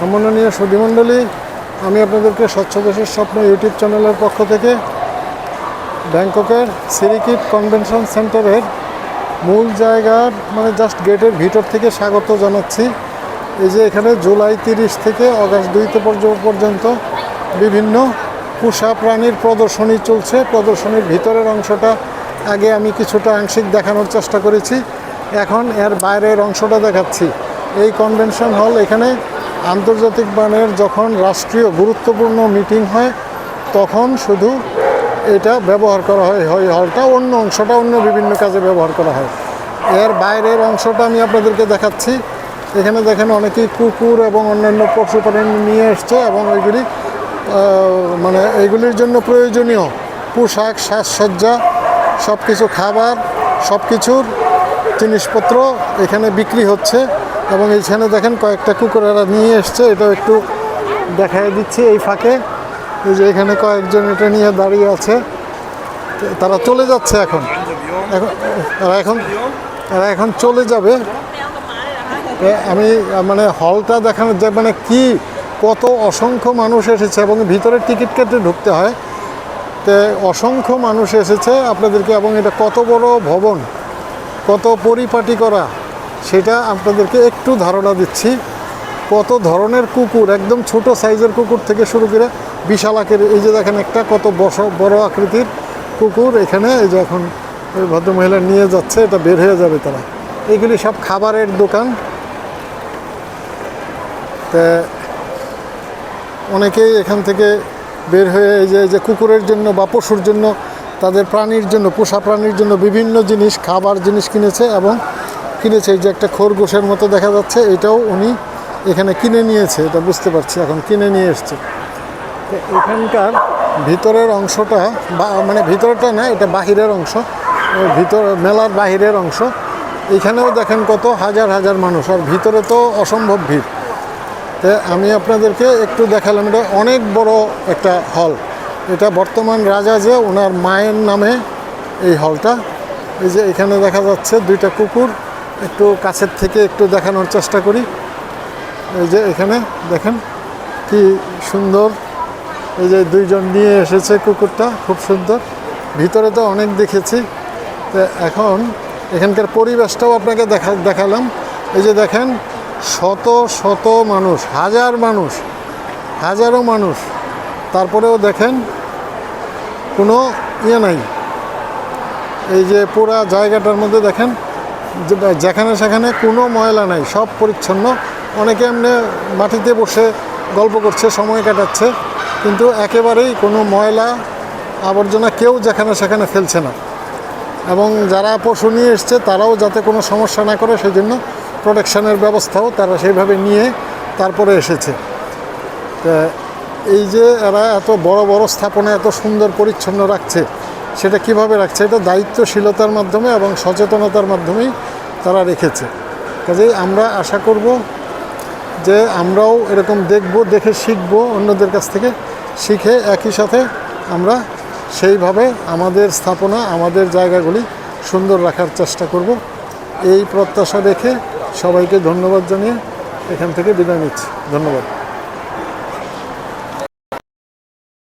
সম্মাননীয় সুধীমণ্ডলী, আমি আপনাদেরকে স্বচ্ছ দেশের স্বপ্ন ইউটিউব চ্যানেলের পক্ষ থেকে ব্যাংককের সিরিকিট কনভেনশন সেন্টারের মূল জায়গার জাস্ট গেটের ভিতর থেকে স্বাগত জানাচ্ছি। এই যে এখানে জুলাই 30 থেকে অগাস্ট 2 পর্যন্ত বিভিন্ন পোষা প্রাণীর প্রদর্শনী চলছে। প্রদর্শনীর ভিতরের অংশটা আগে আমি কিছুটা আংশিক দেখানোর চেষ্টা করেছি, এখন এর বাইরের অংশটা দেখাচ্ছি। এই কনভেনশন হল, এখানে আন্তর্জাতিক মানের যখন রাষ্ট্রীয় গুরুত্বপূর্ণ মিটিং হয় তখন শুধু এটা ব্যবহার করা হয়। হলটা অন্য অংশটা অন্য বিভিন্ন কাজে ব্যবহার করা হয়। এর বাইরের অংশটা আমি আপনাদেরকে দেখাচ্ছি। এখানে দেখেন অনেকেই কুকুর এবং অন্যান্য পশু প্রাণী নিয়ে এসছে এবং এইগুলির জন্য প্রয়োজনীয় পোশাক, সাজসজ্জা, সব কিছু, খাবার, সব কিছুর জিনিসপত্র এখানে বিক্রি হচ্ছে। এবং এইখানে দেখেন কয়েকটা কুকুর এরা নিয়ে এসছে, এটাও একটু দেখাই দিচ্ছি এই ফাঁকে। এই যে এখানে কয়েকজন এটা নিয়ে দাঁড়িয়ে আছে, তারা চলে যাচ্ছে এখন এখন চলে যাবে। আমি হলটা দেখানোর যে কি কত অসংখ্য মানুষ এসেছে এবং ভিতরে টিকিট কেটে ঢুকতে হয়, তো অসংখ্য মানুষ এসেছে আপনাদেরকে, এবং এটা কত বড় ভবন, কত পরিপাটি করা সেটা আপনাদেরকে একটু ধারণা দিচ্ছি। কত ধরনের কুকুর, একদম ছোট সাইজের কুকুর থেকে শুরু করে বিশাল আকারের। এই যে দেখেন একটা কত বড় আকৃতির কুকুর এখানে, এই যে এখন ওই ভদ্রমহিলা নিয়ে যাচ্ছে, এটা বের হয়ে যাবে তারা। এইগুলি সব খাবারের দোকান। তা অনেকেই এখান থেকে বের হয়ে এই যে কুকুরের জন্য বা পশুর জন্য, তাদের প্রাণীর জন্য, পোষা প্রাণীর জন্য বিভিন্ন জিনিস, খাবার জিনিস কিনেছে এবং কিনেছে। এই যে একটা খরগোশের মতো দেখা যাচ্ছে, এটাও উনি এখানে কিনে নিয়েছে, এটা বুঝতে পারছি, এখন কিনে নিয়ে এসছে। তো এখানকার ভিতরের অংশটা ভিতরটা না, এটা বাহিরের অংশ, মেলার বাহিরের অংশ। এখানেও দেখেন কত হাজার হাজার মানুষ, আর ভিতরে তো অসম্ভব ভিড়। তো আমি আপনাদেরকে একটু দেখালাম, এটা অনেক বড় একটা হল। এটা বর্তমান রাজা যে, ওনার মায়ের নামে এই হলটা। এই যে এখানে দেখা যাচ্ছে দুইটা কুকুর, একটু কাছের থেকে একটু দেখানোর চেষ্টা করি। এই যে এখানে দেখেন কি সুন্দর, এই যে দুইজন নিয়ে এসেছে কুকুরটা, খুব সুন্দর। ভিতরে তো অনেক দেখেছি। তো এখন এখানকার পরিবেশটাও আপনাকে দেখালাম। এই যে দেখেন শত শত মানুষ, হাজারো মানুষ, তারপরেও দেখেন কোনো নাই। এই যে পুরা জায়গাটার মধ্যে দেখেন যেখানে সেখানে কোনো ময়লা নাই, সব পরিচ্ছন্ন। অনেকে এমনি মাটিতে বসে গল্প করছে, সময় কাটাচ্ছে, কিন্তু একেবারেই কোনো ময়লা আবর্জনা কেউ যেখানে সেখানে ফেলছে না। এবং যারা পশু নিয়ে এসছে তারাও যাতে কোনো সমস্যা না করে সেই জন্য প্রোটেকশনের ব্যবস্থাও তারা সেইভাবে নিয়ে তারপরে এসেছে। তা এই যে এরা এত বড় বড় স্থাপনা এত সুন্দর পরিচ্ছন্ন রাখছে, সেটা কিভাবে রাখছে? এটা দায়িত্বশীলতার মাধ্যমে এবং সচেতনতার মাধ্যমেই তারা রেখেছে। কাজেই আমরা আশা করব যে আমরাও এরকম দেখে শিখব, অন্যদের কাছ থেকে শিখে একই সাথে আমরা সেইভাবে আমাদের স্থাপনা, আমাদের জায়গাগুলি সুন্দর রাখার চেষ্টা করব। এই প্রত্যাশা রেখে সবাইকে ধন্যবাদ জানিয়ে এখান থেকে বিদায় নিচ্ছি। ধন্যবাদ।